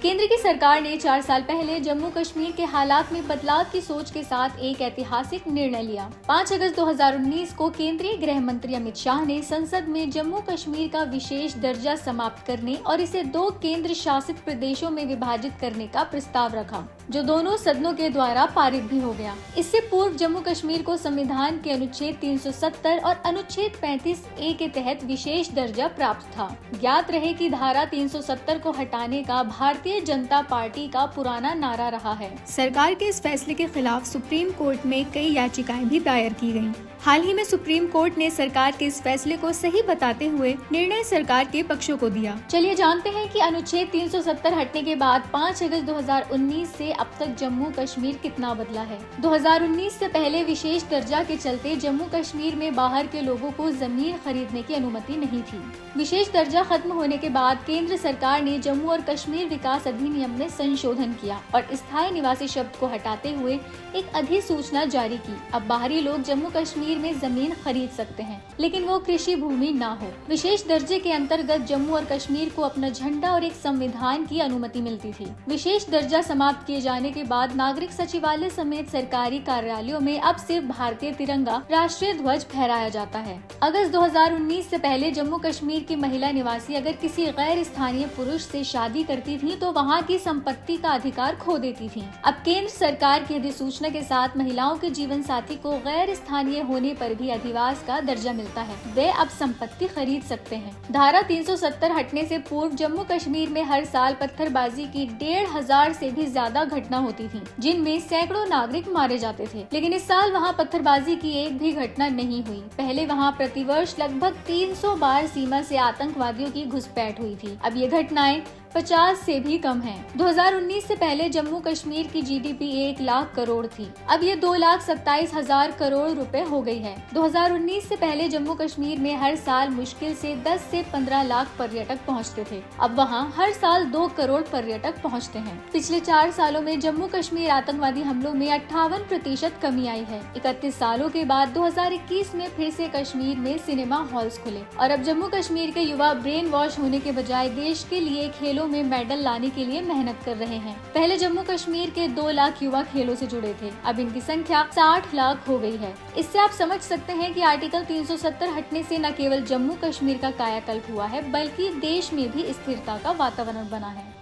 केंद्र की सरकार ने 4 साल पहले जम्मू कश्मीर के हालात में बदलाव की सोच के साथ एक ऐतिहासिक निर्णय लिया। 5 अगस्त 2019 को केंद्रीय गृह मंत्री अमित शाह ने संसद में जम्मू कश्मीर का विशेष दर्जा समाप्त करने और इसे 2 केंद्र शासित प्रदेशों में विभाजित करने का प्रस्ताव रखा, जो दोनों सदनों के द्वारा पारित भी हो गया। इससे पूर्व जम्मू कश्मीर को संविधान के अनुच्छेद 370 और अनुच्छेद 35A के तहत विशेष दर्जा प्राप्त था। ज्ञात रहे कि धारा 370 को हटाने का भारतीय जनता पार्टी का पुराना नारा रहा है। सरकार के इस फैसले के खिलाफ सुप्रीम कोर्ट में कई याचिकाएं भी दायर की गयी। हाल ही में सुप्रीम कोर्ट ने सरकार के इस फैसले को सही बताते हुए निर्णय सरकार के पक्षों को दिया। चलिए जानते हैं कि अनुच्छेद 370 हटने के बाद 5 अगस्त 2019 से अब तक जम्मू कश्मीर कितना बदला है। 2019 से पहले विशेष दर्जा के चलते जम्मू कश्मीर में बाहर के लोगों को जमीन खरीदने की अनुमति नहीं थी। विशेष दर्जा खत्म होने के बाद केंद्र सरकार ने जम्मू और कश्मीर विकास अधिनियम में संशोधन किया और स्थायी निवासी शब्द को हटाते हुए एक अधिसूचना जारी की। अब बाहरी लोग जम्मू कश्मीर में जमीन खरीद सकते हैं, लेकिन वो कृषि भूमि ना हो। विशेष दर्जे के अंतर्गत जम्मू और कश्मीर को अपना झंडा और एक संविधान की अनुमति मिलती थी। विशेष दर्जा समाप्त किए जाने के बाद नागरिक सचिवालय समेत सरकारी कार्यालयों में अब सिर्फ भारतीय तिरंगा राष्ट्रीय ध्वज फहराया जाता है। अगस्त 2019 से पहले जम्मू कश्मीर की महिला निवासी अगर किसी गैर स्थानीय पुरुष से शादी करती थी तो वहाँ की संपत्ति का अधिकार खो देती थी। अब केंद्र सरकार की अधिसूचना के साथ महिलाओं के जीवन साथी को गैर स्थानीय होने पर भी अधिवास का दर्जा मिलता है। वे अब संपत्ति खरीद सकते हैं। धारा 370 हटने से पूर्व जम्मू कश्मीर में हर साल पत्थरबाजी की 1500 से भी ज्यादा घटना होती थी, जिनमें सैकड़ों नागरिक मारे जाते थे। लेकिन इस साल वहां पत्थरबाजी की एक भी घटना नहीं हुई। पहले वहां प्रतिवर्ष लगभग 300 बार सीमा से आतंकवादियों की घुसपैठ हुई थी। अब ये घटनाएं 50 से भी कम है। 2019 से पहले जम्मू कश्मीर की जीडीपी 1 लाख करोड़ थी। अब ये 2,27,000 करोड़ रुपए हो गई है। 2019 से पहले जम्मू कश्मीर में हर साल मुश्किल से 10 से 15 लाख पर्यटक पहुंचते थे। अब वहां हर साल 2 करोड़ पर्यटक पहुंचते हैं। पिछले 4 सालों में जम्मू कश्मीर आतंकवादी हमलों में 58% कमी आई है। 31 सालों के बाद 2021 में फिर से कश्मीर में सिनेमा हॉल्स खुले और अब जम्मू कश्मीर के युवा ब्रेन वॉश होने के बजाय देश के लिए खेलों में मेडल लाने के लिए मेहनत कर रहे हैं। पहले जम्मू कश्मीर के 2 लाख युवा खेलों से जुड़े थे, अब इनकी संख्या 60 लाख हो गई है। इससे आप समझ सकते हैं कि आर्टिकल 370 हटने से न केवल जम्मू कश्मीर का कायाकल्प हुआ है, बल्कि देश में भी स्थिरता का वातावरण बना है।